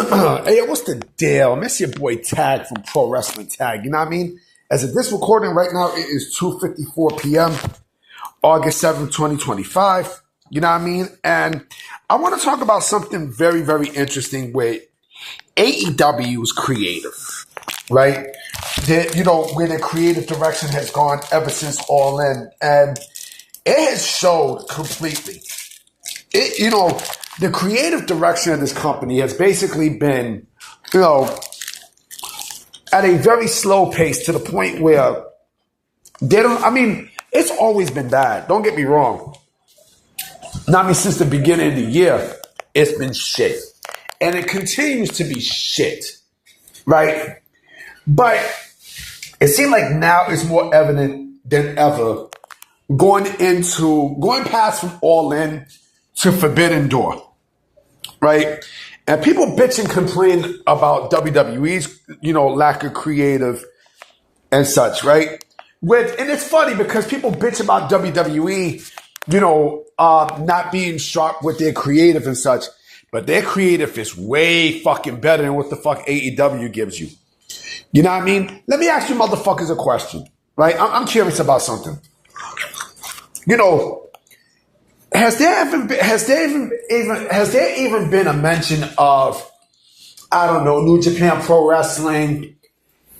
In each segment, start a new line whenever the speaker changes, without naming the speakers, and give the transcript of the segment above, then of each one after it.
Hey, what's the deal? Miss your boy Tag from Pro Wrestling Tag. You know what I mean? As of this recording right now, it is 2:54 p.m., August 7th, 2025. You know what I mean? And I want to talk about something very, very interesting with AEW's creative, right? Where the creative direction has gone ever since All In. And it has showed completely. The creative direction of this company has basically been, at a very slow pace to the point where it's always been bad. Don't get me wrong. Since the beginning of the year, it's been shit. And it continues to be shit, right? But it seems like now it's more evident than ever going past from All In to Forbidden Door. Right? And people bitch and complain about WWE's, lack of creative and such, right? And it's funny because people bitch about WWE, not being sharp with their creative and such, but their creative is way fucking better than what the fuck AEW gives you. You know what I mean? Let me ask you motherfuckers a question, right? I'm curious about something. Has there even been a mention of, I don't know, New Japan Pro Wrestling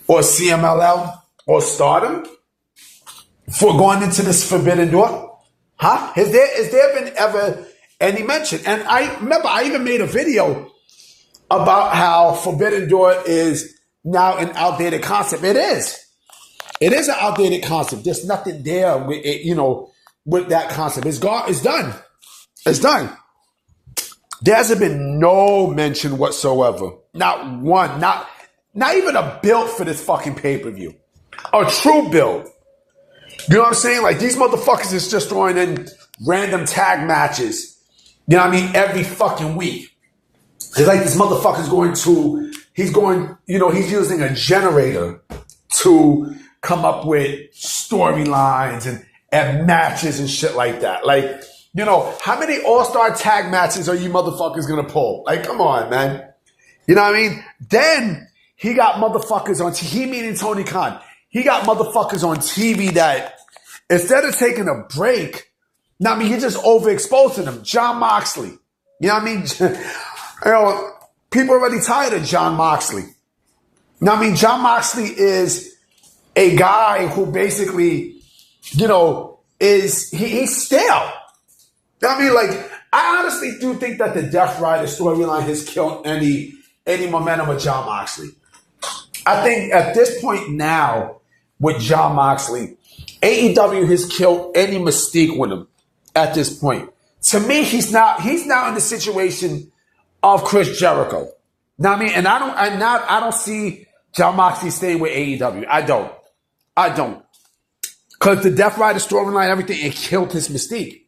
or CMLL or Stardom for going into this Forbidden Door? Huh? Has there been ever any mention? And I remember I even made a video about how Forbidden Door is now an outdated concept. It is. It is an outdated concept. There's nothing there with it, with that concept. It's gone. It's done. It's done. There hasn't been no mention whatsoever. Not one. Not even a build for this fucking pay-per-view. A true build. You know what I'm saying? Like, these motherfuckers is just throwing in random tag matches. You know what I mean? Every fucking week. It's like this motherfucker's he's using a generator to come up with storylines and matches and shit like that. Like, how many all-star tag matches are you motherfuckers gonna pull? Like, come on, man. You know what I mean? Then he got motherfuckers on he meaning Tony Khan. He got motherfuckers on TV that instead of taking a break, he's just overexposing them. John Moxley. You know what I mean? People are already tired of John Moxley. John Moxley is a guy who basically, he's stale. I honestly do think that the Death Rider storyline has killed any momentum with John Moxley. I think at this point now, with John Moxley, AEW has killed any mystique with him at this point. To me, he's now in the situation of Chris Jericho. And I don't see John Moxley staying with AEW. I don't. Because the Death Rider storyline, everything, it killed his mystique.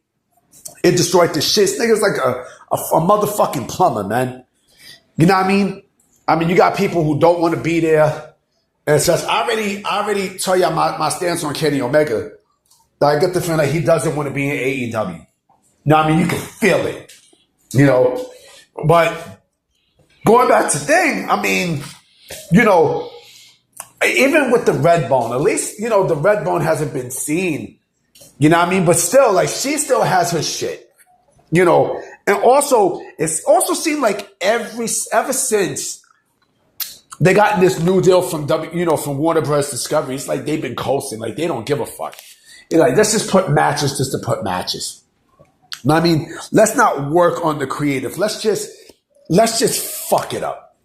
It destroyed the shit. This nigga's like a motherfucking plumber, man. You know what I mean? You got people who don't want to be there. And such. I already tell y'all my stance on Kenny Omega. I get the feeling like he doesn't want to be in AEW. You can feel it. But going back to thing, even with the red bone, at least, the red bone hasn't been seen. You know what I mean? But still, like, she still has her shit. And also, it's also seemed like ever since they got this new deal from from Warner Bros. Discovery, it's like they've been coasting. Like, they don't give a fuck. Let's just put matches just to put matches. Let's not work on the creative. Let's just fuck it up.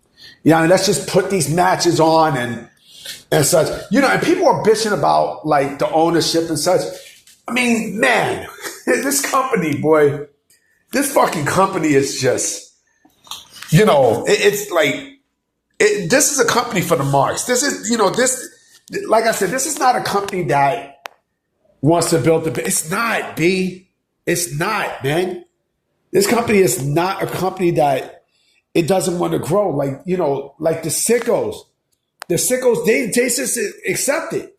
Let's just put these matches on and such. And people are bitching about, like, the ownership and such. Man, this company, boy, this fucking company is just, it's like, this is a company for the marks. This is, like I said, this is not a company that wants to build it's not, B. It's not, man. This company is not a company that it doesn't want to grow. Like, like the sickos. The sickos, they just accept it.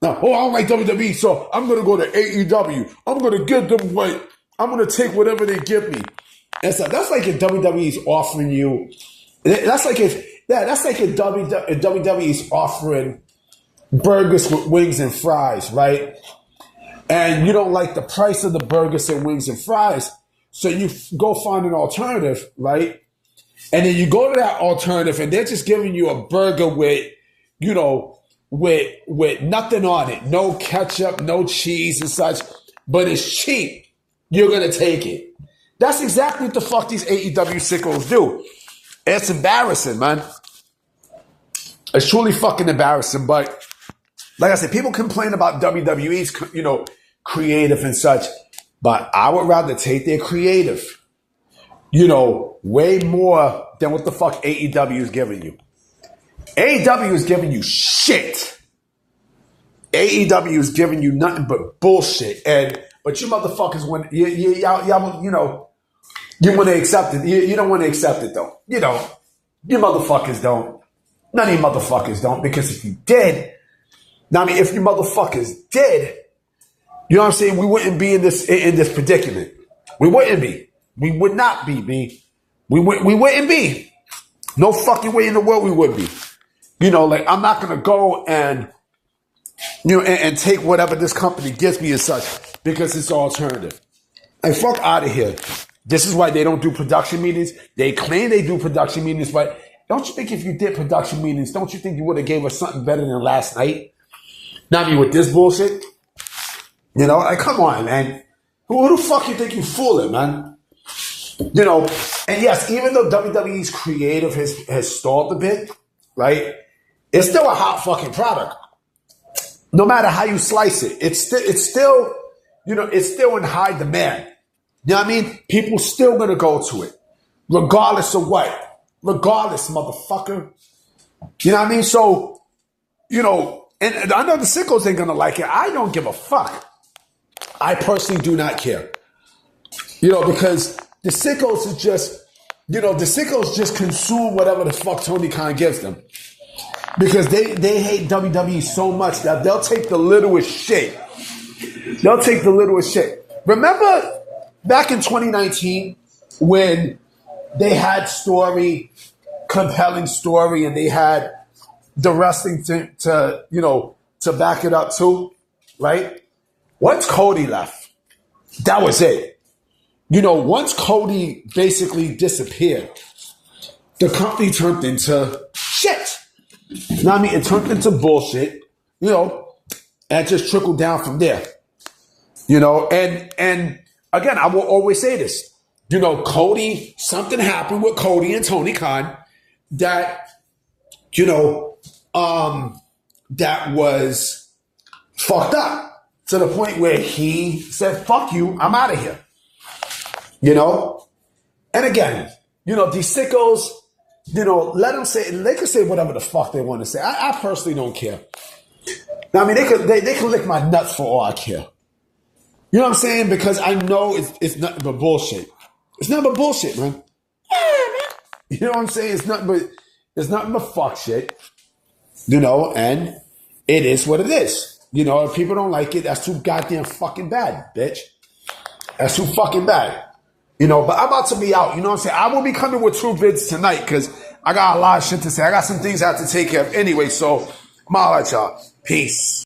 Now, I don't like WWE, so I'm going to go to AEW. I'm going to give them I'm going to take whatever they give me. And so that's like if WWE is offering you That's like if WWE's offering burgers with wings and fries, right? And you don't like the price of the burgers and wings and fries, so you go find an alternative, right? And then you go to that alternative, and they're just giving you a burger with, with nothing on it, no ketchup, no cheese and such, but it's cheap. You're gonna take it. That's exactly what the fuck these AEW sickos do. It's embarrassing, man. It's truly fucking embarrassing. But like I said, people complain about WWE's, creative and such. But I would rather take their creative, way more than what the fuck AEW is giving you. AEW is giving you shit. AEW is giving you nothing but bullshit. But you motherfuckers, you want to accept it. You don't want to accept it, though. You motherfuckers don't. None of you motherfuckers don't. Because if you did, if you motherfuckers did, you know what I'm saying? We wouldn't be in this predicament. We wouldn't be. We would not be, B. We wouldn't be. No fucking way in the world we would be. I'm not going to go and take whatever this company gives me and such because it's alternative. And fuck out of here. This is why they don't do production meetings. They claim they do production meetings, but don't you think if you did production meetings, don't you think you would have gave us something better than last night? With this bullshit? Come on, man. Who the fuck you think you fooling, man? And yes, even though WWE's creative has stalled a bit, right? It's still a hot fucking product. No matter how you slice it, it's still in high demand. You know what I mean? People still gonna go to it, regardless of what. Regardless, motherfucker. You know what I mean? So, and I know the sickos ain't gonna like it. I don't give a fuck. I personally do not care. Because the sickos is just, the sickos just consume whatever the fuck Tony Khan gives them. Because they hate WWE so much that they'll take the littlest shit. They'll take the littlest shit. Remember back in 2019 when they had compelling story, and they had the wrestling to back it up too, right? Once Cody left, that was it. Once Cody basically disappeared, the company turned into shit. It turned into bullshit, and just trickled down from there. And again, I will always say this. Cody, something happened with Cody and Tony Khan that, that was fucked up to the point where he said, fuck you, I'm out of here. And again, these sickos, let them say, they can say whatever the fuck they want to say. I personally don't care. They could lick my nuts for all I care. You know what I'm saying? Because I know it's nothing but bullshit. It's nothing but bullshit, man. You know what I'm saying? It's nothing but fuck shit. And it is what it is. If people don't like it, that's too goddamn fucking bad, bitch. That's too fucking bad. But I'm about to be out. You know what I'm saying? I will be coming with 2 vids tonight because I got a lot of shit to say. I got some things I have to take care of anyway. So I'm all right, y'all. Peace.